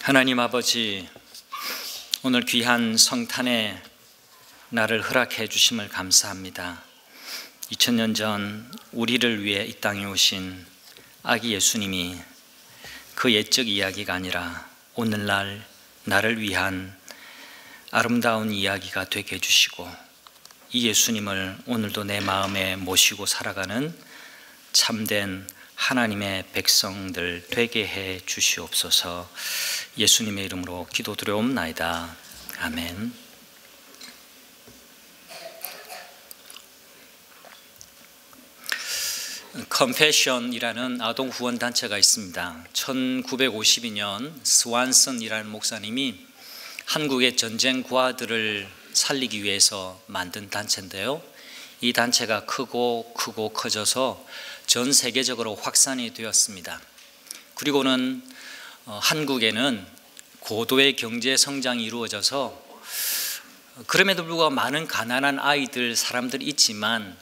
하나님 아버지, 오늘 귀한 성탄의 날을 허락해 주심을 감사합니다. 2000년 전 우리를 위해 이 땅에 오신 아기 예수님이 그 옛적 이야기가 아니라 오늘날 나를 위한 아름다운 이야기가 되게 해주시고, 이 예수님을 오늘도 내 마음에 모시고 살아가는 참된 하나님의 백성들 되게 해 주시옵소서. 예수님의 이름으로 기도드려옵나이다. 아멘. 컴패션이라는 아동 후원 단체가 있습니다. 1952년 스완슨이라는 목사님이 한국의 전쟁 고아들을 살리기 위해서 만든 단체인데요, 이 단체가 크고 커져서 전 세계적으로 확산이 되었습니다. 그리고는 한국에는 고도의 경제 성장이 이루어져서, 그럼에도 불구하고 많은 가난한 아이들, 사람들이 있지만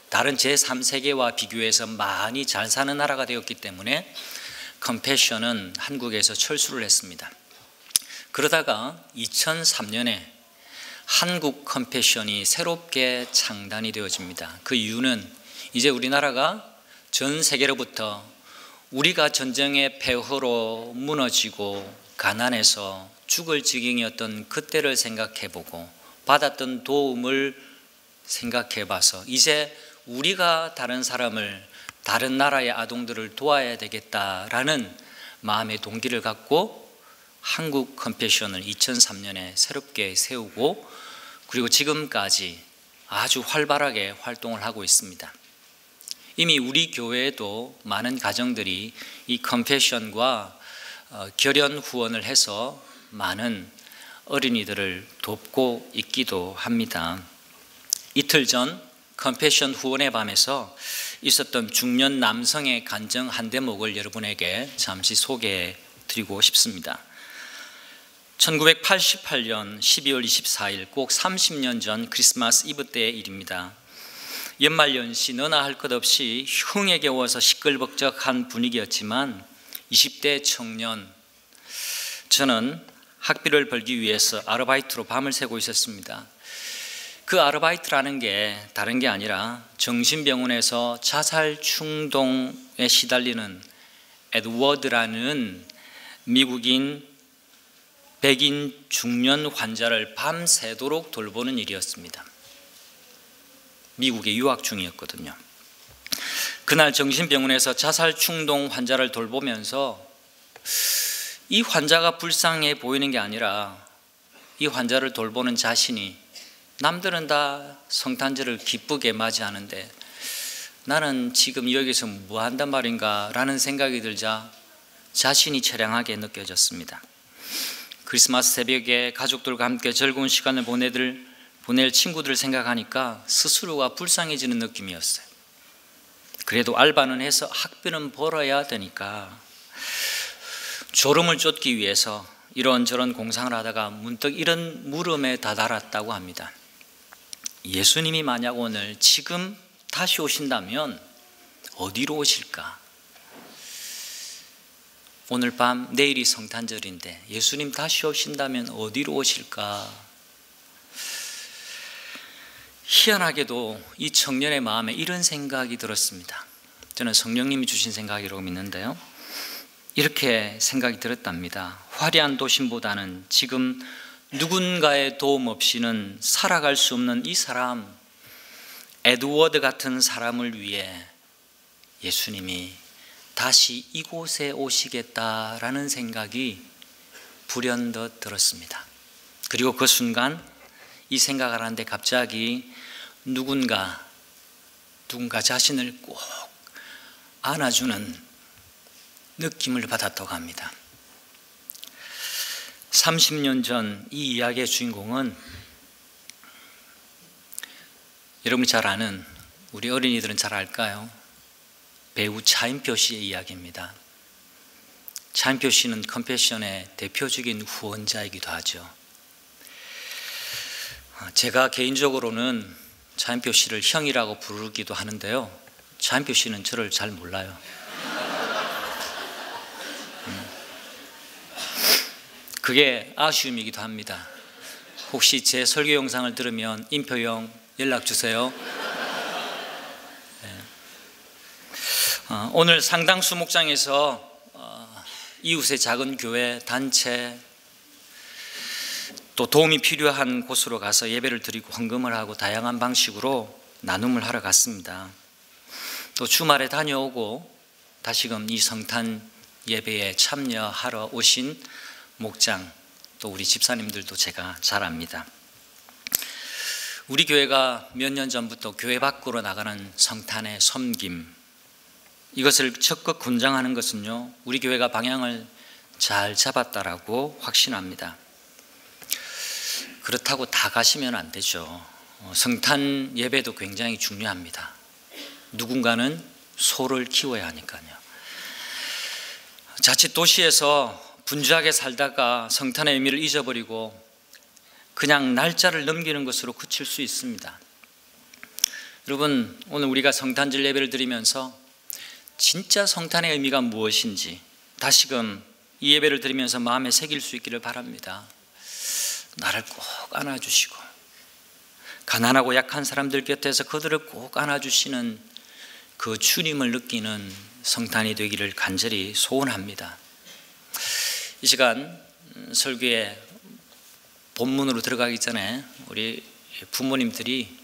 다른 제3세계와 비교해서 많이 잘 사는 나라가 되었기 때문에 컴패션은 한국에서 철수를 했습니다. 그러다가 2003년에 한국 컴패션이 새롭게 창단이 되어집니다. 그 이유는 이제 우리나라가 전 세계로부터 우리가 전쟁의 폐허로 무너지고 가난해서 죽을 지경이었던 그때를 생각해보고 받았던 도움을 생각해봐서 이제 우리가 다른 사람을, 다른 나라의 아동들을 도와야 되겠다라는 마음의 동기를 갖고 한국 컴패션을 2003년에 새롭게 세우고, 그리고 지금까지 아주 활발하게 활동을 하고 있습니다. 이미 우리 교회에도 많은 가정들이 이 컴패션과 결연 후원을 해서 많은 어린이들을 돕고 있기도 합니다. 이틀 전 컴패션 후원의 밤에서 있었던 중년 남성의 간증 한 대목을 여러분에게 잠시 소개해 드리고 싶습니다. 1988년 12월 24일, 꼭 30년 전 크리스마스 이브 때의 일입니다. 연말연시 너나 할 것 없이 흉에 겨워서 시끌벅적한 분위기였지만 20대 청년, 저는 학비를 벌기 위해서 아르바이트로 밤을 새고 있었습니다. 그 아르바이트라는 게 다른 게 아니라 정신병원에서 자살 충동에 시달리는 에드워드라는 미국인 백인 중년 환자를 밤새도록 돌보는 일이었습니다. 미국에 유학 중이었거든요. 그날 정신병원에서 자살 충동 환자를 돌보면서 이 환자가 불쌍해 보이는 게 아니라 이 환자를 돌보는 자신이, 남들은 다 성탄절을 기쁘게 맞이하는데 나는 지금 여기서 뭐 한단 말인가 라는 생각이 들자 자신이 처량하게 느껴졌습니다. 크리스마스 새벽에 가족들과 함께 즐거운 시간을 보낼 친구들을 생각하니까 스스로가 불쌍해지는 느낌이었어요. 그래도 알바는 해서 학비는 벌어야 되니까 졸음을 쫓기 위해서 이런저런 공상을 하다가 문득 이런 물음에 다다랐다고 합니다. 예수님이 만약 오늘 지금 다시 오신다면 어디로 오실까? 오늘 밤, 내일이 성탄절인데 예수님 다시 오신다면 어디로 오실까? 희한하게도 이 청년의 마음에 이런 생각이 들었습니다. 저는 성령님이 주신 생각이라고 믿는데요, 이렇게 생각이 들었답니다. 화려한 도심보다는 지금 누군가의 도움 없이는 살아갈 수 없는 이 사람, 에드워드 같은 사람을 위해 예수님이 다시 이곳에 오시겠다라는 생각이 불현듯 들었습니다. 그리고 그 순간 이 생각을 하는데 갑자기 누군가 자신을 꼭 안아주는 느낌을 받았다고 합니다. 30년 전 이 이야기의 주인공은 여러분이 잘 아는, 우리 어린이들은 잘 알까요? 배우 차인표 씨의 이야기입니다. 차인표 씨는 컴패션의 대표적인 후원자이기도 하죠. 제가 개인적으로는 차인표 씨를 형이라고 부르기도 하는데요, 차인표 씨는 저를 잘 몰라요. 그게 아쉬움이기도 합니다. 혹시 제 설교 영상을 들으면 인표형 연락 주세요. 네. 오늘 상당수 목장에서 이웃의 작은 교회, 단체, 또 도움이 필요한 곳으로 가서 예배를 드리고 헌금을 하고 다양한 방식으로 나눔을 하러 갔습니다. 또 주말에 다녀오고 다시금 이 성탄 예배에 참여하러 오신 목장, 또 우리 집사님들도 제가 잘 압니다. 우리 교회가 몇 년 전부터 교회 밖으로 나가는 성탄의 섬김, 이것을 적극 권장하는 것은요, 우리 교회가 방향을 잘 잡았다라고 확신합니다. 그렇다고 다 가시면 안 되죠. 성탄 예배도 굉장히 중요합니다. 누군가는 소를 키워야 하니까요. 자칫 도시에서 분주하게 살다가 성탄의 의미를 잊어버리고 그냥 날짜를 넘기는 것으로 그칠 수 있습니다. 여러분, 오늘 우리가 성탄절 예배를 드리면서 진짜 성탄의 의미가 무엇인지 다시금 이 예배를 드리면서 마음에 새길 수 있기를 바랍니다. 나를 꼭 안아주시고 가난하고 약한 사람들 곁에서 그들을 꼭 안아주시는 그 주님을 느끼는 성탄이 되기를 간절히 소원합니다. 이 시간 설교의 본문으로 들어가기 전에 우리 부모님들이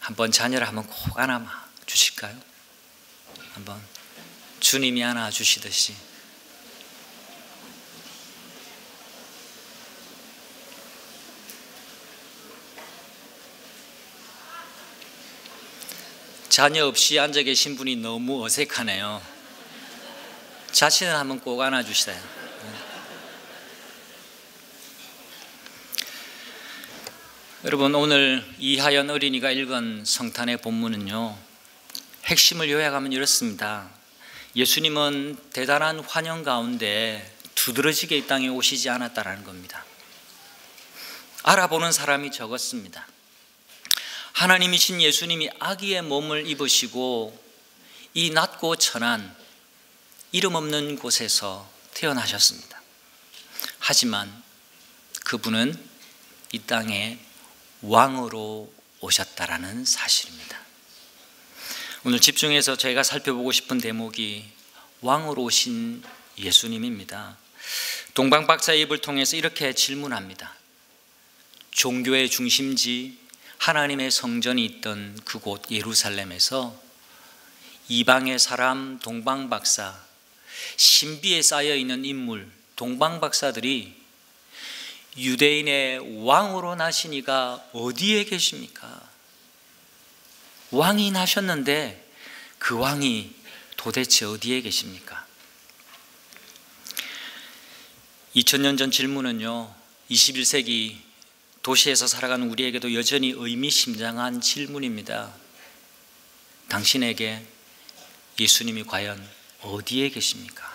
한번 자녀를 한번 꼭 안아 주실까요? 한번 주님이 안아 주시듯이. 자녀 없이 앉아 계신 분이 너무 어색하네요. 자신을 한번 꼭 안아주세요. 여러분, 오늘 이하연 어린이가 읽은 성탄의 본문은요, 핵심을 요약하면 이렇습니다. 예수님은 대단한 환영 가운데 두드러지게 이 땅에 오시지 않았다라는 겁니다. 알아보는 사람이 적었습니다. 하나님이신 예수님이 아기의 몸을 입으시고 이 낮고 천한 이름 없는 곳에서 태어나셨습니다. 하지만 그분은 이 땅에 왕으로 오셨다라는 사실입니다. 오늘 집중해서 저희가 살펴보고 싶은 대목이 왕으로 오신 예수님입니다. 동방박사의 입을 통해서 이렇게 질문합니다. 종교의 중심지 하나님의 성전이 있던 그곳 예루살렘에서 이방의 사람 동방박사, 신비에 쌓여있는 인물 동방박사들이 유대인의 왕으로 나신 이가 어디에 계십니까? 왕이 나셨는데 그 왕이 도대체 어디에 계십니까? 2000년 전 질문은요, 21세기 도시에서 살아가는 우리에게도 여전히 의미심장한 질문입니다. 당신에게 예수님이 과연 어디에 계십니까?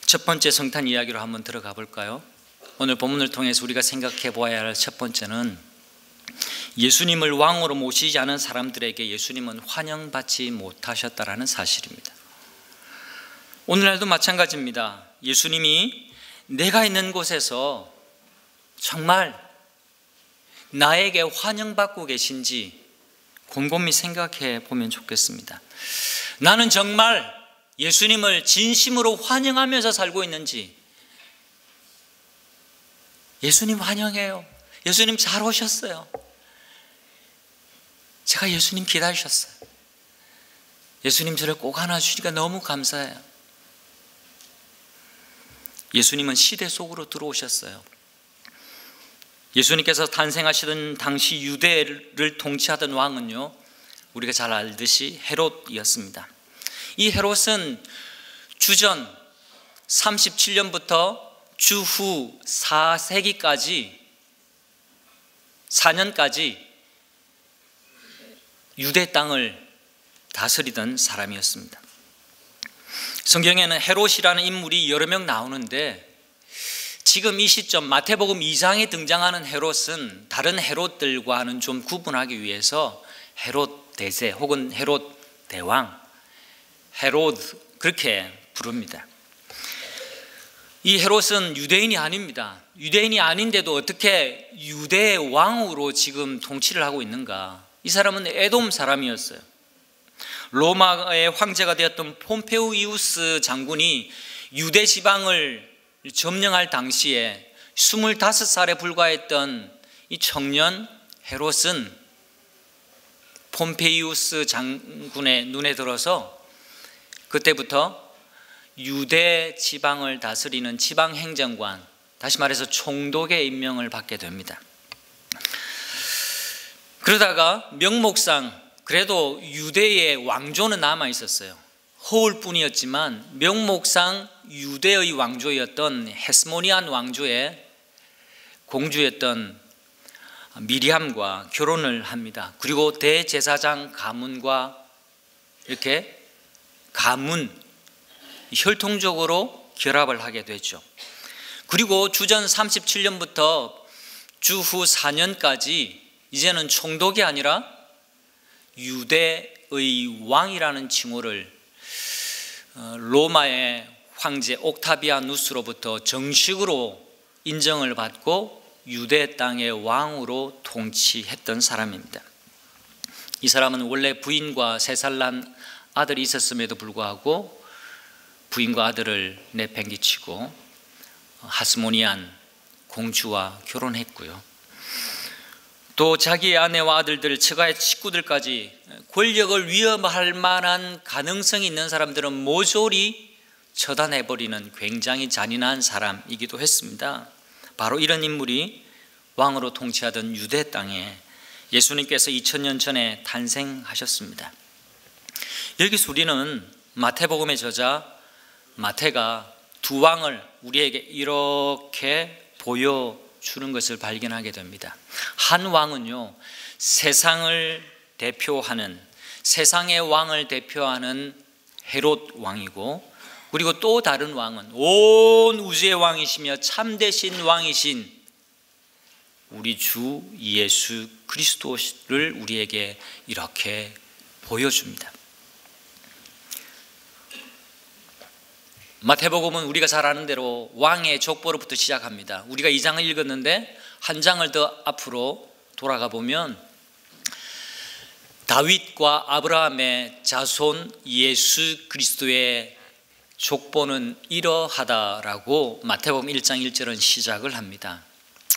첫 번째 성탄 이야기로 한번 들어가 볼까요? 오늘 본문을 통해서 우리가 생각해 보아야 할 첫 번째는 예수님을 왕으로 모시지 않은 사람들에게 예수님은 환영받지 못하셨다라는 사실입니다. 오늘날도 마찬가지입니다. 예수님이 내가 있는 곳에서 정말 나에게 환영받고 계신지 곰곰이 생각해 보면 좋겠습니다. 나는 정말 예수님을 진심으로 환영하면서 살고 있는지. 예수님 환영해요. 예수님 잘 오셨어요. 제가 예수님 기다리셨어요. 예수님 저를 꼭 안아주시니까 너무 감사해요. 예수님은 시대 속으로 들어오셨어요. 예수님께서 탄생하시던 당시 유대를 통치하던 왕은요, 우리가 잘 알듯이 헤롯이었습니다. 이 헤롯은 주전 37년부터 주후 4년까지 유대 땅을 다스리던 사람이었습니다. 성경에는 헤롯이라는 인물이 여러 명 나오는데 지금 이 시점 마태복음 2장에 등장하는 헤롯은 다른 헤롯들과는 좀 구분하기 위해서 헤롯 대제 혹은 헤롯 대왕, 헤롯 그렇게 부릅니다. 이 헤롯은 유대인이 아닙니다. 유대인이 아닌데도 어떻게 유대의 왕으로 지금 통치를 하고 있는가? 이 사람은 에돔 사람이었어요. 로마의 황제가 되었던 폼페이우스 장군이 유대 지방을 점령할 당시에 25살에 불과했던 이 청년 헤롯은 폼페이우스 장군의 눈에 들어서 그때부터 유대 지방을 다스리는 지방 행정관, 다시 말해서 총독의 임명을 받게 됩니다. 그러다가 명목상 그래도 유대의 왕조는 남아 있었어요. 허울 뿐이었지만 명목상 유대의 왕조였던 헤스모니안 왕조의 공주였던 미리암과 결혼을 합니다. 그리고 대제사장 가문과 이렇게 혈통적으로 결합을 하게 되죠. 그리고 주전 37년부터 주후 4년까지 이제는 총독이 아니라 유대의 왕이라는 칭호를 로마의 황제 옥타비아누스로부터 정식으로 인정을 받고 유대 땅의 왕으로 통치했던 사람입니다. 이 사람은 원래 부인과 3살 난 아들이 있었음에도 불구하고 부인과 아들을 내팽개치고 하스모니안 공주와 결혼했고요. 또 자기의 아내와 아들들, 처가의 식구들까지 권력을 위협할 만한 가능성이 있는 사람들은 모조리 처단해버리는 굉장히 잔인한 사람이기도 했습니다. 바로 이런 인물이 왕으로 통치하던 유대 땅에 예수님께서 2000년 전에 탄생하셨습니다. 여기서 우리는 마태복음의 저자 마태가 두 왕을 우리에게 이렇게 보여주는 것을 발견하게 됩니다. 한 왕은요, 세상을 대표하는, 세상의 왕을 대표하는 헤롯 왕이고, 그리고 또 다른 왕은 온 우주의 왕이시며 참되신 왕이신 우리 주 예수 그리스도를 우리에게 이렇게 보여줍니다. 마태복음은 우리가 잘 아는 대로 왕의 족보로부터 시작합니다. 우리가 2장을 읽었는데 한 장을 더 앞으로 돌아가 보면 다윗과 아브라함의 자손 예수 그리스도의 족보는 이러하다라고 마태복음 1장 1절은 시작을 합니다.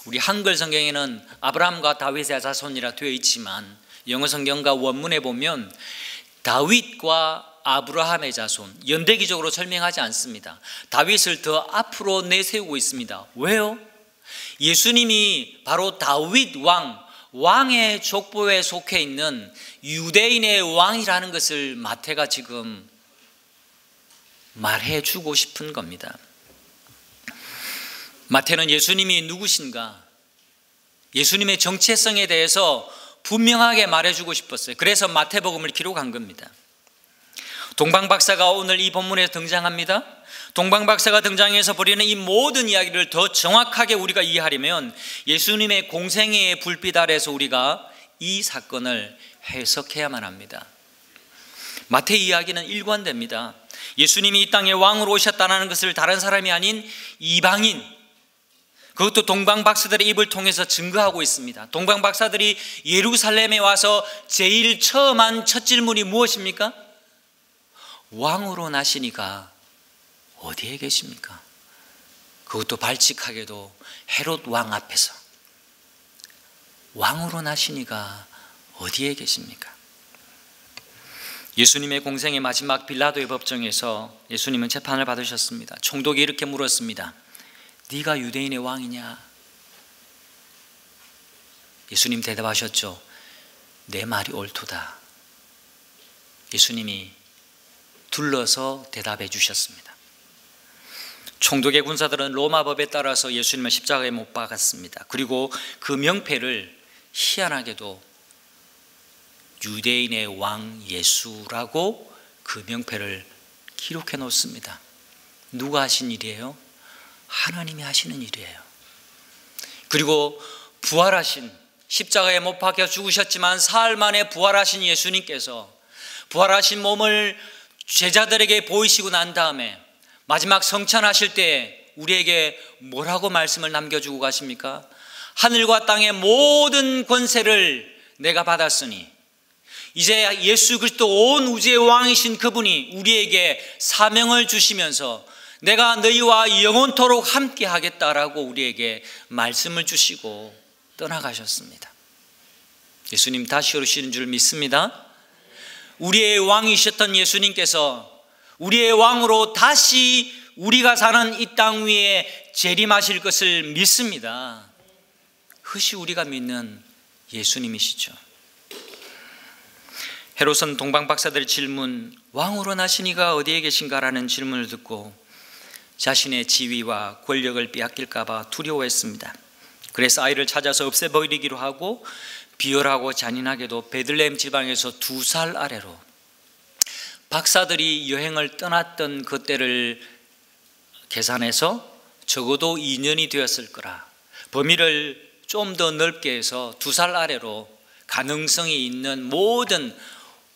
우리 한글 성경에는 아브라함과 다윗의 자손이라 되어 있지만 영어 성경과 원문에 보면 다윗과 아브라함의 자손, 연대기적으로 설명하지 않습니다. 다윗을 더 앞으로 내세우고 있습니다. 왜요? 예수님이 바로 다윗 왕의 족보에 속해 있는 유대인의 왕이라는 것을 마태가 지금 말해주고 싶은 겁니다. 마태는 예수님이 누구신가, 예수님의 정체성에 대해서 분명하게 말해주고 싶었어요. 그래서 마태복음을 기록한 겁니다. 동방박사가 오늘 이 본문에 등장합니다. 동방박사가 등장해서 벌이는 이 모든 이야기를 더 정확하게 우리가 이해하려면 예수님의 공생애의 불빛 아래서 우리가 이 사건을 해석해야만 합니다. 마태 이야기는 일관됩니다. 예수님이 이 땅에 왕으로 오셨다는 것을 다른 사람이 아닌 이방인, 그것도 동방박사들의 입을 통해서 증거하고 있습니다. 동방박사들이 예루살렘에 와서 제일 처음 한 첫 질문이 무엇입니까? 왕으로 나시니가 어디에 계십니까? 그것도 발칙하게도 헤롯 왕 앞에서 왕으로 나시니가 어디에 계십니까? 예수님의 공생의 마지막 빌라도의 법정에서 예수님은 재판을 받으셨습니다. 총독이 이렇게 물었습니다. 네가 유대인의 왕이냐? 예수님 대답하셨죠. 내 말이 옳도다. 예수님이 둘러서 대답해 주셨습니다. 총독의 군사들은 로마 법에 따라서 예수님을 십자가에 못 박았습니다. 그리고 그 명패를 희한하게도 유대인의 왕 예수라고 그 명패를 기록해 놓습니다. 누가 하신 일이에요? 하나님이 하시는 일이에요. 그리고 부활하신, 십자가에 못 박혀 죽으셨지만 사흘 만에 부활하신 예수님께서 부활하신 몸을 제자들에게 보이시고 난 다음에 마지막 성찬하실 때 우리에게 뭐라고 말씀을 남겨주고 가십니까? 하늘과 땅의 모든 권세를 내가 받았으니 이제 예수 그리스도 온 우주의 왕이신 그분이 우리에게 사명을 주시면서 내가 너희와 영원토록 함께 하겠다라고 우리에게 말씀을 주시고 떠나가셨습니다. 예수님 다시 오시는 줄 믿습니다. 우리의 왕이셨던 예수님께서 우리의 왕으로 다시 우리가 사는 이 땅 위에 재림하실 것을 믿습니다. 그것이 우리가 믿는 예수님이시죠. 헤롯은 동방 박사들의 질문, 왕으로 나신 이가 어디에 계신가라는 질문을 듣고 자신의 지위와 권력을 빼앗길까 봐 두려워했습니다. 그래서 아이를 찾아서 없애버리기로 하고 비열하고 잔인하게도 베들레헴 지방에서 2살 아래로 박사들이 여행을 떠났던 그때를 계산해서 적어도 2년이 되었을 거라, 범위를 좀 더 넓게 해서 2살 아래로 가능성이 있는 모든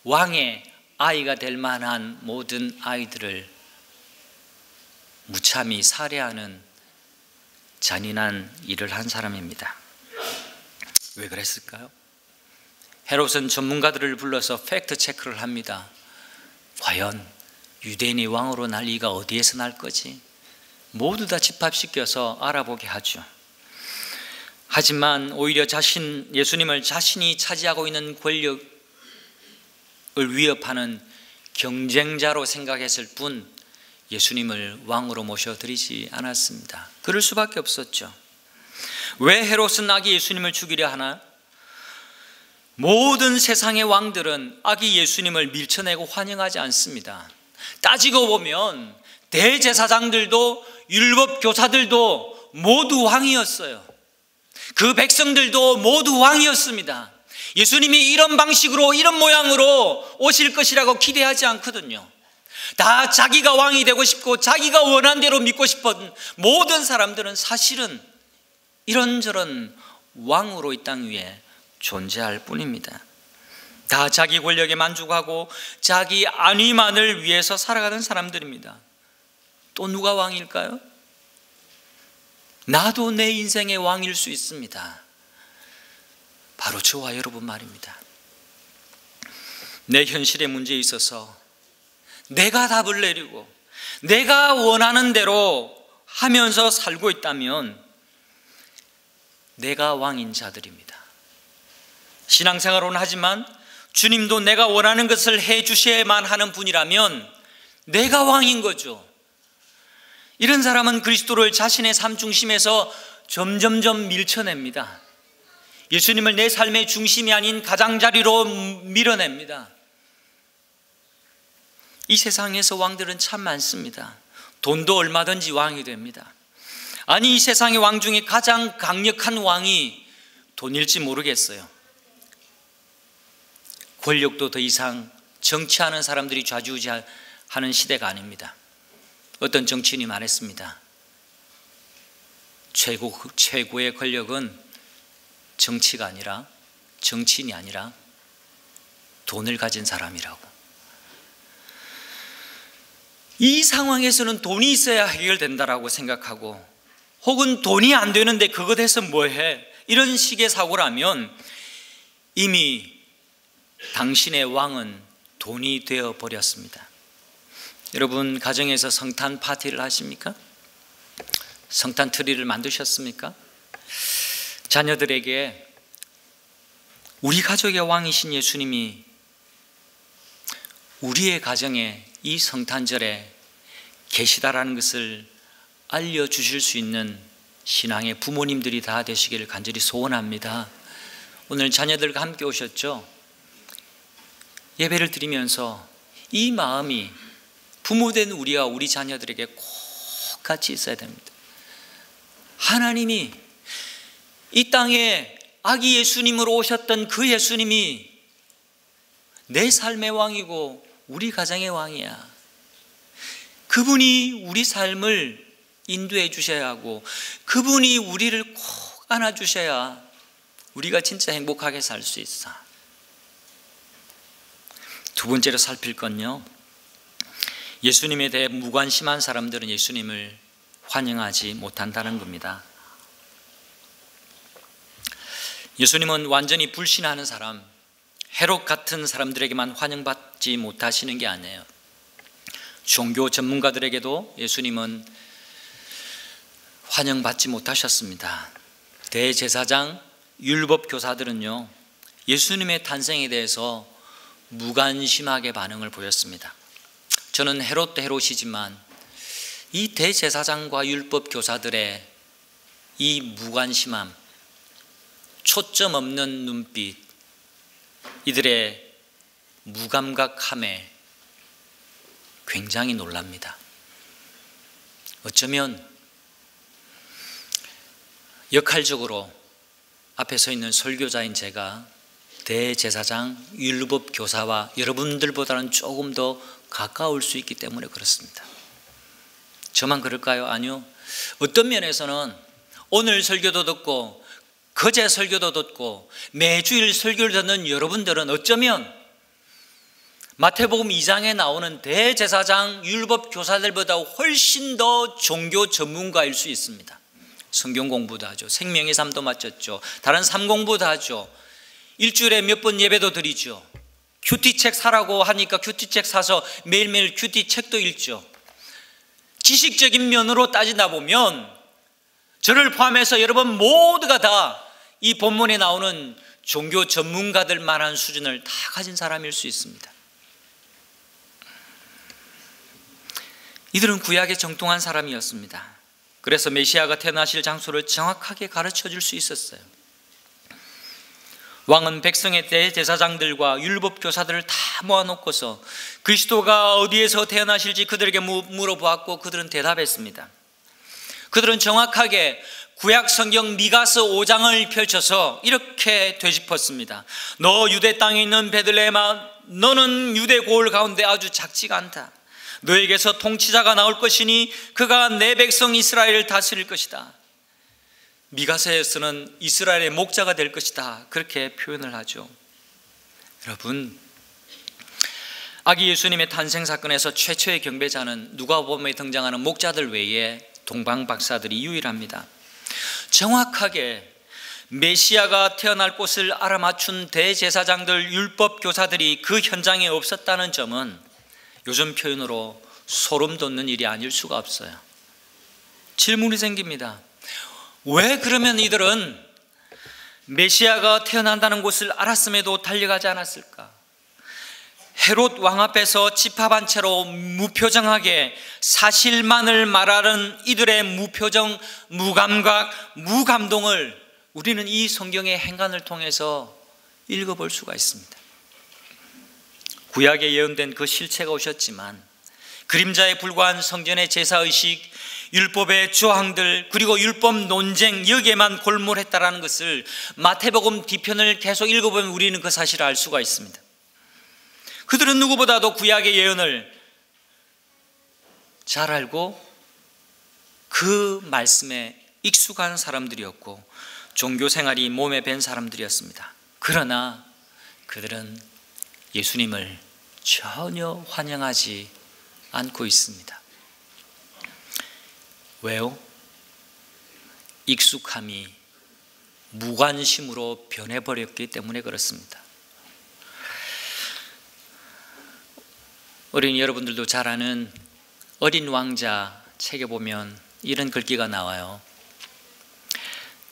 왕의 아이가 될 만한 모든 아이들을 무참히 살해하는 잔인한 일을 한 사람입니다. 왜 그랬을까요? 헤롯은 전문가들을 불러서 팩트 체크를 합니다. 과연 유대인이 왕으로 날 리가 어디에서 날 거지? 모두 다 집합시켜서 알아보게 하죠. 하지만 오히려 예수님을 자신이 차지하고 있는 권력을 위협하는 경쟁자로 생각했을 뿐 예수님을 왕으로 모셔드리지 않았습니다. 그럴 수밖에 없었죠. 왜 헤롯은 아기 예수님을 죽이려 하나? 모든 세상의 왕들은 아기 예수님을 밀쳐내고 환영하지 않습니다. 따지고 보면 대제사장들도 율법 교사들도 모두 왕이었어요. 그 백성들도 모두 왕이었습니다. 예수님이 이런 방식으로 이런 모양으로 오실 것이라고 기대하지 않거든요. 다 자기가 왕이 되고 싶고 자기가 원한 대로 믿고 싶은 모든 사람들은 사실은 이런저런 왕으로 이 땅 위에 존재할 뿐입니다. 다 자기 권력에 만족하고 자기 안위만을 위해서 살아가는 사람들입니다. 또 누가 왕일까요? 나도 내 인생의 왕일 수 있습니다. 바로 저와 여러분 말입니다. 내 현실의 문제에 있어서 내가 답을 내리고 내가 원하는 대로 하면서 살고 있다면 내가 왕인 자들입니다. 신앙생활은 하지만 주님도 내가 원하는 것을 해 주셔야만 하는 분이라면 내가 왕인 거죠. 이런 사람은 그리스도를 자신의 삶 중심에서 점점점 밀쳐냅니다. 예수님을 내 삶의 중심이 아닌 가장자리로 밀어냅니다. 이 세상에서 왕들은 참 많습니다. 돈도 얼마든지 왕이 됩니다. 아니, 이 세상의 왕 중에 가장 강력한 왕이 돈일지 모르겠어요. 권력도 더 이상 정치하는 사람들이 좌지우지하는 시대가 아닙니다. 어떤 정치인이 말했습니다. 최고의 권력은 정치가 아니라, 정치인이 아니라 돈을 가진 사람이라고. 이 상황에서는 돈이 있어야 해결된다라고 생각하고, 혹은 돈이 안 되는데 그것 해서 뭐해? 이런 식의 사고라면 이미 당신의 왕은 돈이 되어 버렸습니다. 여러분, 가정에서 성탄 파티를 하십니까? 성탄 트리를 만드셨습니까? 자녀들에게 우리 가족의 왕이신 예수님이 우리의 가정에 이 성탄절에 계시다라는 것을 알려주실 수 있는 신앙의 부모님들이 다 되시기를 간절히 소원합니다. 오늘 자녀들과 함께 오셨죠? 예배를 드리면서 이 마음이 부모된 우리와 우리 자녀들에게 꼭 같이 있어야 됩니다. 하나님이 이 땅에 아기 예수님으로 오셨던 그 예수님이 내 삶의 왕이고 우리 가정의 왕이야. 그분이 우리 삶을 인도해 주셔야 하고 그분이 우리를 꼭 안아주셔야 우리가 진짜 행복하게 살 수 있어. 두 번째로 살필 건요, 예수님에 대해 무관심한 사람들은 예수님을 환영하지 못한다는 겁니다. 예수님은 완전히 불신하는 사람, 헤롯 같은 사람들에게만 환영받지 못하시는 게 아니에요. 종교 전문가들에게도 예수님은 환영받지 못하셨습니다. 대제사장, 율법 교사들은요, 예수님의 탄생에 대해서 무관심하게 반응을 보였습니다. 저는 헤롯도 헤롯이지만 이 대제사장과 율법 교사들의 이 무관심함, 초점 없는 눈빛, 이들의 무감각함에 굉장히 놀랍니다. 어쩌면 역할적으로 앞에 서 있는 설교자인 제가 대제사장, 율법 교사와 여러분들보다는 조금 더 가까울 수 있기 때문에 그렇습니다. 저만 그럴까요? 아니요. 어떤 면에서는 오늘 설교도 듣고 거제 설교도 듣고 매주일 설교를 듣는 여러분들은 어쩌면 마태복음 2장에 나오는 대제사장, 율법 교사들보다 훨씬 더 종교 전문가일 수 있습니다. 성경 공부도 하죠. 생명의 삶도 마쳤죠. 다른 삶 공부도 하죠. 일주일에 몇 번 예배도 드리죠. 큐티책 사라고 하니까 큐티책 사서 매일매일 큐티책도 읽죠. 지식적인 면으로 따지다 보면 저를 포함해서 여러분 모두가 다 이 본문에 나오는 종교 전문가들 만한 수준을 다 가진 사람일 수 있습니다. 이들은 구약에 정통한 사람이었습니다. 그래서 메시아가 태어나실 장소를 정확하게 가르쳐 줄 수 있었어요. 왕은 백성의 대제사장들과 율법 교사들을 다 모아놓고서 그리스도가 어디에서 태어나실지 그들에게 물어보았고 그들은 대답했습니다. 그들은 정확하게 구약 성경 미가서 5장을 펼쳐서 이렇게 되짚었습니다. 너 유대 땅에 있는 베들레헴아, 너는 유대 고을 가운데 아주 작지가 않다. 너에게서 통치자가 나올 것이니 그가 내 백성 이스라엘을 다스릴 것이다. 미가서에서는 이스라엘의 목자가 될 것이다, 그렇게 표현을 하죠. 여러분, 아기 예수님의 탄생 사건에서 최초의 경배자는 누가복음에 등장하는 목자들 외에 동방 박사들이 유일합니다. 정확하게 메시아가 태어날 곳을 알아맞춘 대제사장들, 율법 교사들이 그 현장에 없었다는 점은 요즘 표현으로 소름 돋는 일이 아닐 수가 없어요. 질문이 생깁니다. 왜 그러면 이들은 메시아가 태어난다는 곳을 알았음에도 달려가지 않았을까? 헤롯 왕 앞에서 집합한 채로 무표정하게 사실만을 말하는 이들의 무표정, 무감각, 무감동을 우리는 이 성경의 행간을 통해서 읽어볼 수가 있습니다. 구약에 예언된 그 실체가 오셨지만 그림자에 불과한 성전의 제사의식, 율법의 조항들, 그리고 율법 논쟁, 여기에만 골몰했다라는 것을 마태복음 뒤편을 계속 읽어보면 우리는 그 사실을 알 수가 있습니다. 그들은 누구보다도 구약의 예언을 잘 알고 그 말씀에 익숙한 사람들이었고 종교 생활이 몸에 밴 사람들이었습니다. 그러나 그들은 예수님을 전혀 환영하지 않고 있습니다. 왜요? 익숙함이 무관심으로 변해버렸기 때문에 그렇습니다. 어린이 여러분들도 잘 아는 어린 왕자 책에 보면 이런 글귀가 나와요.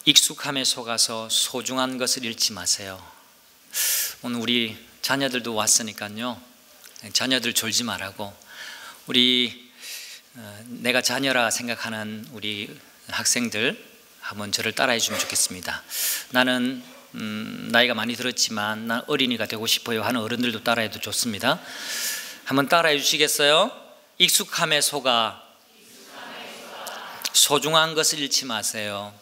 익숙함에 속아서 소중한 것을 잃지 마세요. 오늘 우리 자녀들도 왔으니까요, 자녀들 졸지 말라고 우리 내가 자녀라 생각하는 우리 학생들 한번 저를 따라해 주면 좋겠습니다. 나는 나이가 많이 들었지만 난 어린이가 되고 싶어요 하는 어른들도 따라해도 좋습니다. 한번 따라해 주시겠어요? 익숙함에 속아 소중한 것을 잃지 마세요.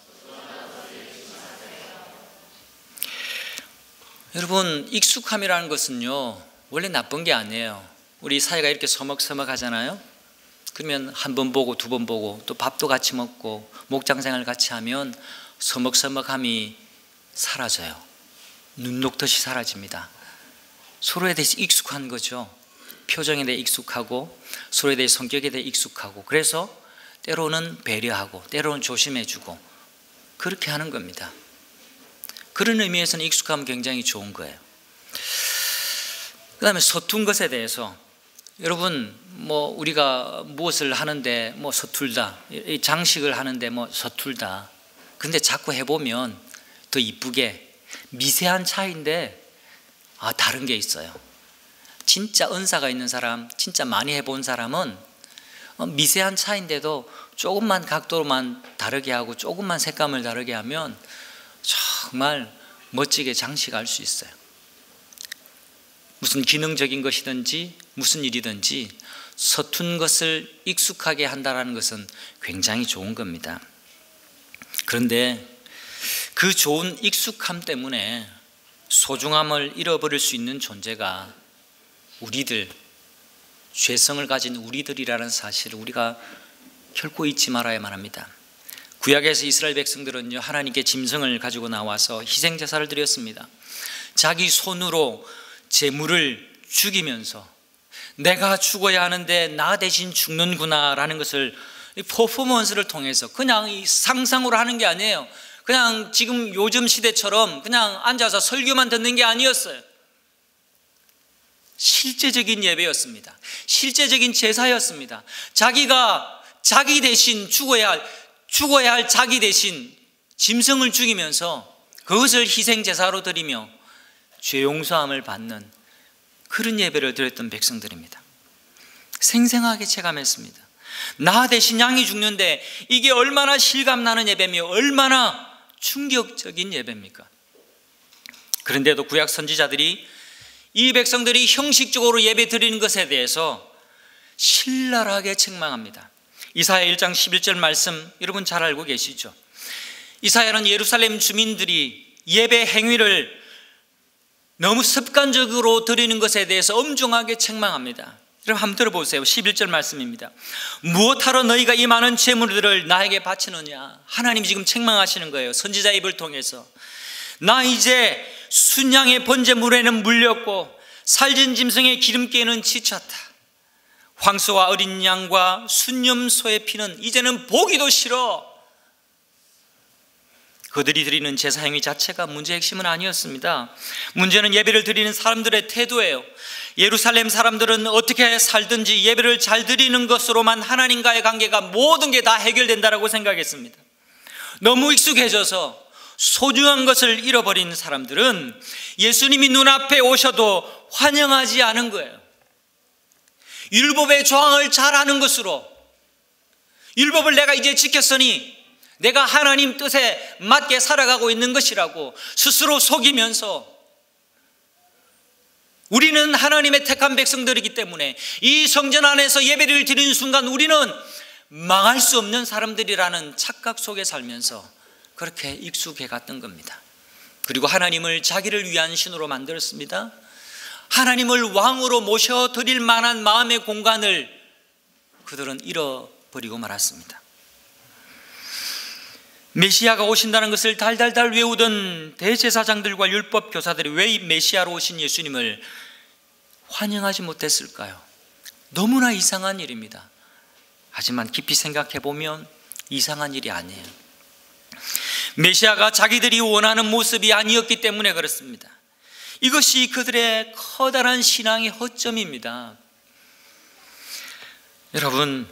여러분, 익숙함이라는 것은요 원래 나쁜 게 아니에요. 우리 사이가 이렇게 서먹서먹하잖아요. 그러면 한 번 보고 두 번 보고 또 밥도 같이 먹고 목장생활 같이 하면 서먹서먹함이 사라져요. 눈 녹듯이 사라집니다. 서로에 대해서 익숙한 거죠. 표정에 대해 익숙하고 서로에 대해 성격에 대해 익숙하고, 그래서 때로는 배려하고 때로는 조심해주고 그렇게 하는 겁니다. 그런 의미에서는 익숙하면 굉장히 좋은 거예요. 그 다음에 서툰 것에 대해서, 여러분 우리가 무엇을 하는데 서툴다, 이 장식을 하는데 서툴다. 근데 자꾸 해보면 더 이쁘게, 미세한 차이인데 다른 게 있어요. 진짜 은사가 있는 사람, 진짜 많이 해본 사람은 미세한 차이인데도 조금만 각도만 다르게 하고 조금만 색감을 다르게 하면 정말 멋지게 장식할 수 있어요. 무슨 기능적인 것이든지 무슨 일이든지 서툰 것을 익숙하게 한다는 것은 굉장히 좋은 겁니다. 그런데 그 좋은 익숙함 때문에 소중함을 잃어버릴 수 있는 존재가 우리들, 죄성을 가진 우리들이라는 사실을 우리가 결코 잊지 말아야만 합니다. 구약에서 이스라엘 백성들은요, 하나님께 짐승을 가지고 나와서 희생제사를 드렸습니다. 자기 손으로 제물을 죽이면서 내가 죽어야 하는데 나 대신 죽는구나 라는 것을 퍼포먼스를 통해서, 그냥 이 상상으로 하는 게 아니에요. 그냥 지금 요즘 시대처럼 그냥 앉아서 설교만 듣는 게 아니었어요. 실제적인 예배였습니다. 실제적인 제사였습니다. 자기가 자기 대신 죽어야 할 자기 대신 짐승을 죽이면서 그것을 희생제사로 드리며 죄 용서함을 받는 그런 예배를 드렸던 백성들입니다. 생생하게 체감했습니다. 나 대신 양이 죽는데 이게 얼마나 실감나는 예배며 얼마나 충격적인 예배입니까? 그런데도 구약 선지자들이 이 백성들이 형식적으로 예배 드리는 것에 대해서 신랄하게 책망합니다. 이사야 1장 11절 말씀 여러분 잘 알고 계시죠? 이사야는 예루살렘 주민들이 예배 행위를 너무 습관적으로 드리는 것에 대해서 엄중하게 책망합니다. 여러분 한번 들어보세요. 11절 말씀입니다. 무엇하러 너희가 이 많은 제물들을 나에게 바치느냐. 하나님이 지금 책망하시는 거예요. 선지자 입을 통해서. 나 이제 순양의 번제물에는 물렸고 살진 짐승의 기름기에는 지쳤다. 황소와 어린 양과 순념소의 피는 이제는 보기도 싫어. 그들이 드리는 제사 행위 자체가 문제의 핵심은 아니었습니다. 문제는 예배를 드리는 사람들의 태도예요. 예루살렘 사람들은 어떻게 살든지 예배를 잘 드리는 것으로만 하나님과의 관계가 모든 게 다 해결된다고 생각했습니다. 너무 익숙해져서 소중한 것을 잃어버린 사람들은 예수님이 눈앞에 오셔도 환영하지 않은 거예요. 율법의 조항을 잘 아는 것으로, 율법을 내가 이제 지켰으니 내가 하나님 뜻에 맞게 살아가고 있는 것이라고 스스로 속이면서, 우리는 하나님의 택한 백성들이기 때문에 이 성전 안에서 예배를 드리는 순간 우리는 망할 수 없는 사람들이라는 착각 속에 살면서 그렇게 익숙해 갔던 겁니다. 그리고 하나님을 자기를 위한 신으로 만들었습니다. 하나님을 왕으로 모셔드릴 만한 마음의 공간을 그들은 잃어버리고 말았습니다. 메시아가 오신다는 것을 달달달 외우던 대제사장들과 율법 교사들이 왜 이 메시아로 오신 예수님을 환영하지 못했을까요? 너무나 이상한 일입니다. 하지만 깊이 생각해 보면 이상한 일이 아니에요. 메시아가 자기들이 원하는 모습이 아니었기 때문에 그렇습니다. 이것이 그들의 커다란 신앙의 허점입니다. 여러분,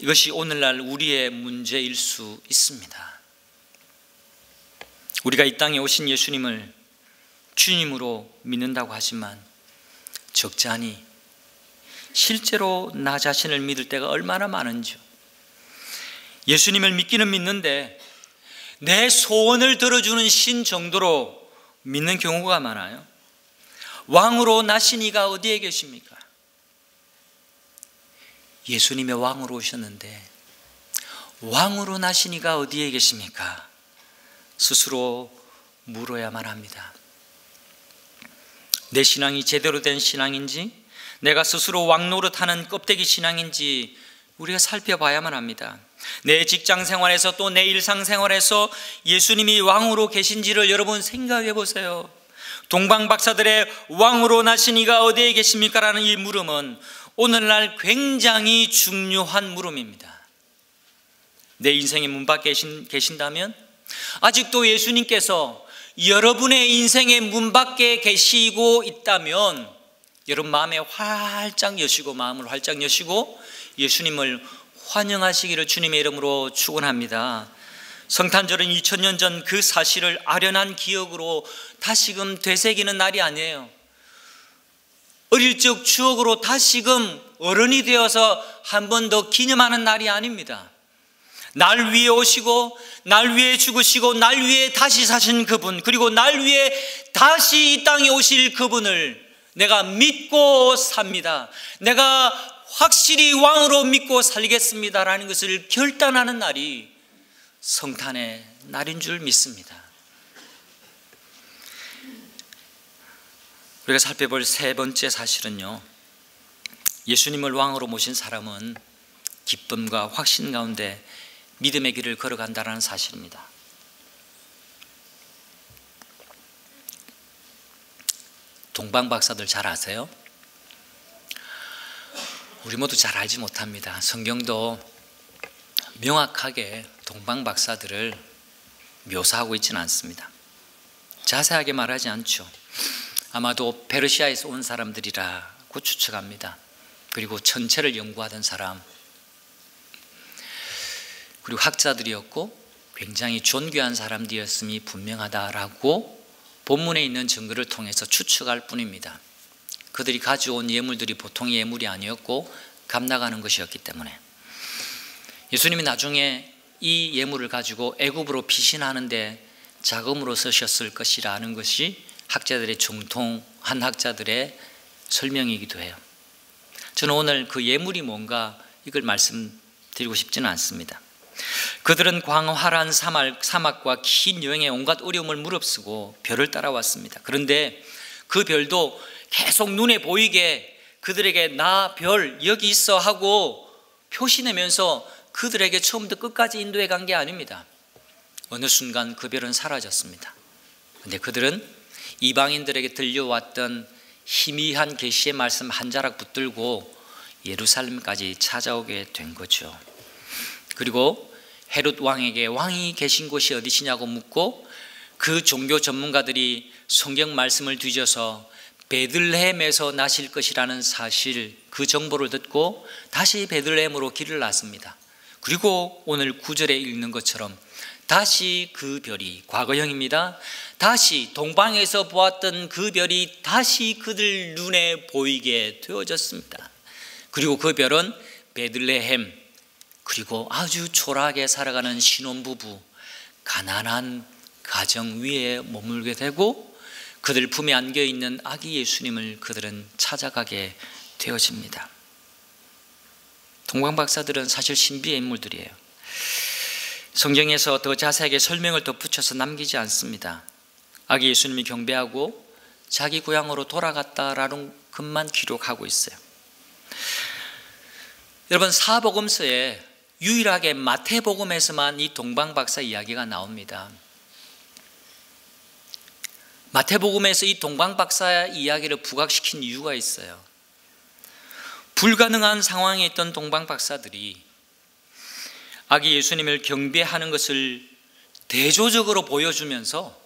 이것이 오늘날 우리의 문제일 수 있습니다. 우리가 이 땅에 오신 예수님을 주님으로 믿는다고 하지만 적잖이 실제로 나 자신을 믿을 때가 얼마나 많은지요. 예수님을 믿기는 믿는데 내 소원을 들어주는 신 정도로 믿는 경우가 많아요. 왕으로 나신 이가 어디에 계십니까? 예수님의 왕으로 오셨는데 왕으로 나신 이가 어디에 계십니까? 스스로 물어야만 합니다. 내 신앙이 제대로 된 신앙인지, 내가 스스로 왕 노릇하는 껍데기 신앙인지 우리가 살펴봐야만 합니다. 내 직장 생활에서 또 내 일상 생활에서 예수님이 왕으로 계신지를 여러분 생각해 보세요. 동방 박사들의 왕으로 나신 이가 어디에 계십니까? 라는 이 물음은 오늘날 굉장히 중요한 물음입니다. 내 인생의 문 밖에 계신다면, 아직도 예수님께서 여러분의 인생의 문 밖에 계시고 있다면 여러분 마음을 활짝 여시고 예수님을 환영하시기를 주님의 이름으로 축원합니다. 성탄절은 2000년 전 그 사실을 아련한 기억으로 다시금 되새기는 날이 아니에요. 어릴 적 추억으로 다시금 어른이 되어서 한 번 더 기념하는 날이 아닙니다. 날 위해 오시고 날 위해 죽으시고 날 위해 다시 사신 그분, 그리고 날 위해 다시 이 땅에 오실 그분을 내가 믿고 삽니다. 내가 확실히 왕으로 믿고 살겠습니다라는 것을 결단하는 날이 성탄의 날인 줄 믿습니다. 우리가 살펴볼 세 번째 사실은요, 예수님을 왕으로 모신 사람은 기쁨과 확신 가운데 믿음의 길을 걸어간다는 사실입니다. 동방박사들 잘 아세요? 우리 모두 잘 알지 못합니다. 성경도 명확하게 동방박사들을 묘사하고 있지는 않습니다. 자세하게 말하지 않죠. 아마도 페르시아에서 온 사람들이라고 추측합니다. 그리고 천체를 연구하던 사람, 그리고 학자들이었고 굉장히 존귀한 사람들이었음이 분명하다라고 본문에 있는 증거를 통해서 추측할 뿐입니다. 그들이 가져온 예물들이 보통의 예물이 아니었고 값나가는 것이었기 때문에 예수님이 나중에 이 예물을 가지고 애굽으로 피신하는데 자금으로 쓰셨을 것이라는 것이 학자들의 정통한 학자들의 설명이기도 해요. 저는 오늘 그 예물이 뭔가 이걸 말씀드리고 싶지는 않습니다. 그들은 광활한 사막과 긴 여행에 온갖 어려움을 무릅쓰고 별을 따라왔습니다. 그런데 그 별도 계속 눈에 보이게 그들에게 나 별 여기 있어 하고 표시내면서 그들에게 처음부터 끝까지 인도해 간 게 아닙니다. 어느 순간 그 별은 사라졌습니다. 그런데 그들은 이방인들에게 들려왔던 희미한 계시의 말씀 한 자락 붙들고 예루살렘까지 찾아오게 된 거죠. 그리고 헤롯 왕에게 왕이 계신 곳이 어디시냐고 묻고 그 종교 전문가들이 성경 말씀을 뒤져서 베들레헴에서 나실 것이라는 사실, 그 정보를 듣고 다시 베들레헴으로 길을 났습니다. 그리고 오늘 9절에 읽는 것처럼 다시 그 별이, 과거형입니다, 다시 동방에서 보았던 그 별이 다시 그들 눈에 보이게 되어졌습니다. 그리고 그 별은 베들레헴, 그리고 아주 초라하게 살아가는 신혼부부, 가난한 가정 위에 머물게 되고 그들 품에 안겨있는 아기 예수님을 그들은 찾아가게 되어집니다. 동방박사들은 사실 신비의 인물들이에요. 성경에서 더 자세하게 설명을 덧붙여서 남기지 않습니다. 아기 예수님이 경배하고 자기 고향으로 돌아갔다라는 것만 기록하고 있어요. 여러분, 사복음서에 유일하게 마태복음에서만 이 동방박사 이야기가 나옵니다. 마태복음에서 이 동방박사 이야기를 부각시킨 이유가 있어요. 불가능한 상황에 있던 동방박사들이 아기 예수님을 경배하는 것을 대조적으로 보여주면서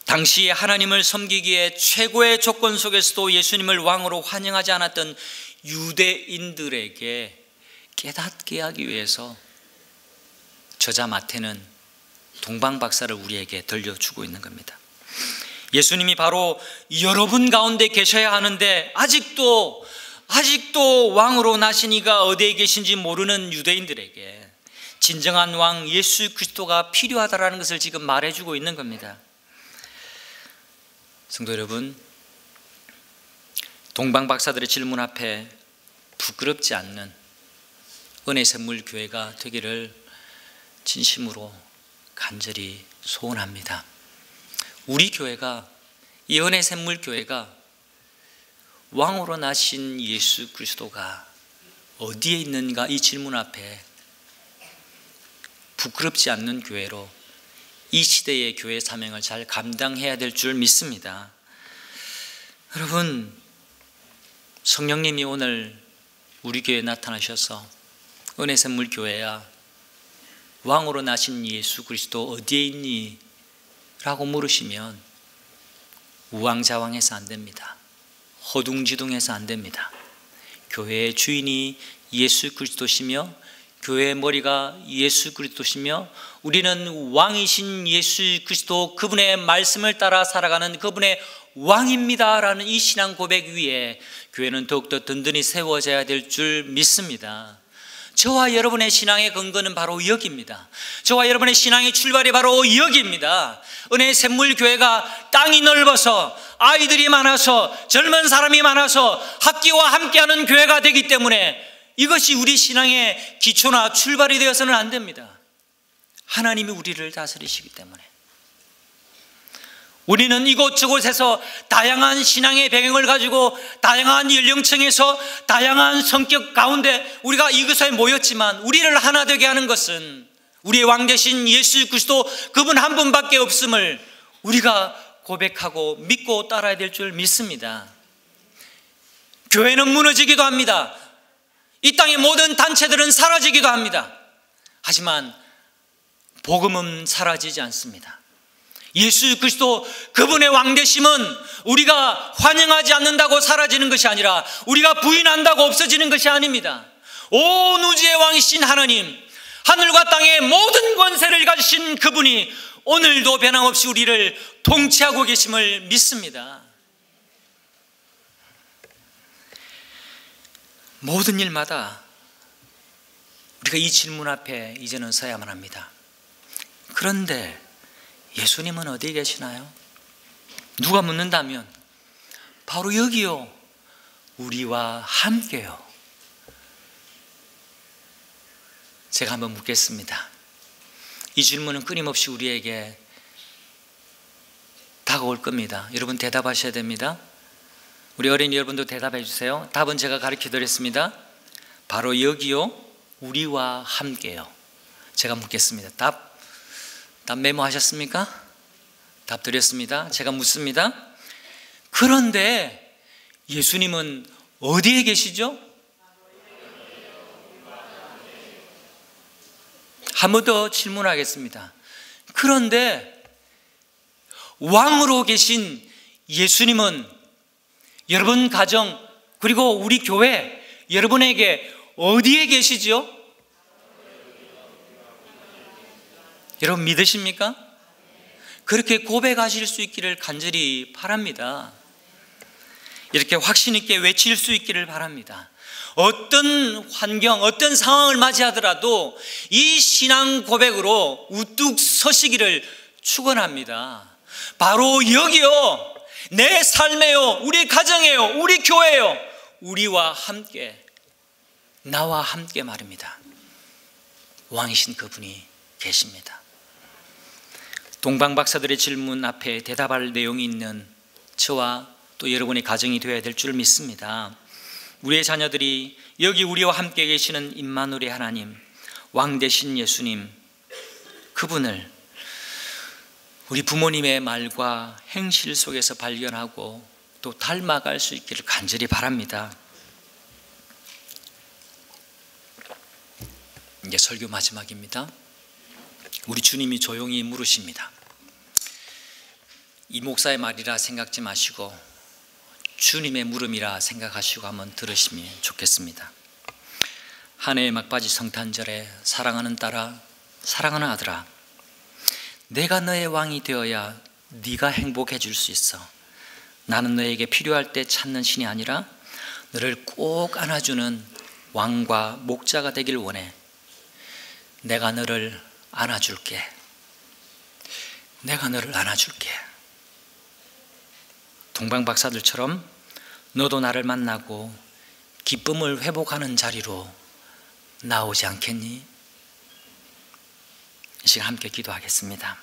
당시에 하나님을 섬기기에 최고의 조건 속에서도 예수님을 왕으로 환영하지 않았던 유대인들에게 깨닫게 하기 위해서 저자 마태는 동방박사를 우리에게 들려주고 있는 겁니다. 예수님이 바로 여러분 가운데 계셔야 하는데 아직도 왕으로 나신 이가 어디에 계신지 모르는 유대인들에게 진정한 왕 예수 그리스도가 필요하다라는 것을 지금 말해주고 있는 겁니다. 성도 여러분, 동방박사들의 질문 앞에 부끄럽지 않는 은혜샘물교회가 되기를 진심으로 간절히 소원합니다. 우리 교회가, 이 은혜샘물교회가 왕으로 나신 예수 그리스도가 어디에 있는가 이 질문 앞에 부끄럽지 않는 교회로 이 시대의 교회 사명을 잘 감당해야 될 줄 믿습니다. 여러분, 성령님이 오늘 우리 교회에 나타나셔서 은혜샘물교회야 왕으로 나신 예수 그리스도 어디에 있니? 라고 물으시면 우왕좌왕해서 안 됩니다. 허둥지둥해서 안 됩니다. 교회의 주인이 예수 그리스도시며 교회의 머리가 예수 그리스도시며 우리는 왕이신 예수 그리스도 그분의 말씀을 따라 살아가는 그분의 왕입니다라는 이 신앙 고백 위에 교회는 더욱더 든든히 세워져야 될 줄 믿습니다. 저와 여러분의 신앙의 근거는 바로 여기입니다. 저와 여러분의 신앙의 출발이 바로 여기입니다. 은혜의 샘물교회가 땅이 넓어서 아이들이 많아서 젊은 사람이 많아서 학기와 함께하는 교회가 되기 때문에 이것이 우리 신앙의 기초나 출발이 되어서는 안 됩니다. 하나님이 우리를 다스리시기 때문에 우리는 이곳저곳에서 다양한 신앙의 배경을 가지고 다양한 연령층에서 다양한 성격 가운데 우리가 이곳에 모였지만 우리를 하나 되게 하는 것은 우리의 왕 되신 예수 그리스도 그분 한 분밖에 없음을 우리가 고백하고 믿고 따라야 될 줄 믿습니다. 교회는 무너지기도 합니다. 이 땅의 모든 단체들은 사라지기도 합니다. 하지만 복음은 사라지지 않습니다. 예수 그리스도 그분의 왕되심은 우리가 환영하지 않는다고 사라지는 것이 아니라 우리가 부인한다고 없어지는 것이 아닙니다. 온 우주의 왕이신 하나님, 하늘과 땅의 모든 권세를 가지신 그분이 오늘도 변함없이 우리를 통치하고 계심을 믿습니다. 모든 일마다 우리가 이 질문 앞에 이제는 서야만 합니다. 그런데 예수님은 어디 계시나요? 누가 묻는다면 바로 여기요, 우리와 함께요. 제가 한번 묻겠습니다. 이 질문은 끊임없이 우리에게 다가올 겁니다. 여러분 대답하셔야 됩니다. 우리 어린이 여러분도 대답해 주세요. 답은 제가 가르쳐 드렸습니다. 바로 여기요, 우리와 함께요. 제가 묻겠습니다. 답 메모하셨습니까? 답 드렸습니다. 제가 묻습니다. 그런데 예수님은 어디에 계시죠? 한 번 더 질문하겠습니다. 그런데 왕으로 계신 예수님은 여러분 가정 그리고 우리 교회 여러분에게 어디에 계시죠? 여러분 믿으십니까? 그렇게 고백하실 수 있기를 간절히 바랍니다. 이렇게 확신 있게 외칠 수 있기를 바랍니다. 어떤 환경, 어떤 상황을 맞이하더라도 이 신앙 고백으로 우뚝 서시기를 축원합니다. 바로 여기요, 내 삶에요, 우리 가정에요, 우리 교회요, 우리와 함께, 나와 함께 말입니다. 왕이신 그분이 계십니다. 동방 박사들의 질문 앞에 대답할 내용이 있는 저와 또 여러분의 가정이 되어야 될 줄 믿습니다. 우리의 자녀들이 여기 우리와 함께 계시는 임마누엘의 하나님, 왕 되신 예수님, 그분을 우리 부모님의 말과 행실 속에서 발견하고 또 닮아갈 수 있기를 간절히 바랍니다. 이제 설교 마지막입니다. 우리 주님이 조용히 물으십니다. 이 목사의 말이라 생각지 마시고 주님의 물음이라 생각하시고 한번 들으시면 좋겠습니다. 한 해의 막바지 성탄절에 사랑하는 딸아, 사랑하는 아들아, 내가 너의 왕이 되어야 네가 행복해질 수 있어. 나는 너에게 필요할 때 찾는 신이 아니라 너를 꼭 안아주는 왕과 목자가 되길 원해. 내가 너를 안아줄게. 내가 너를 안아줄게. 동방 박사들처럼 너도 나를 만나고 기쁨을 회복하는 자리로 나오지 않겠니? 이 시간 함께 기도하겠습니다.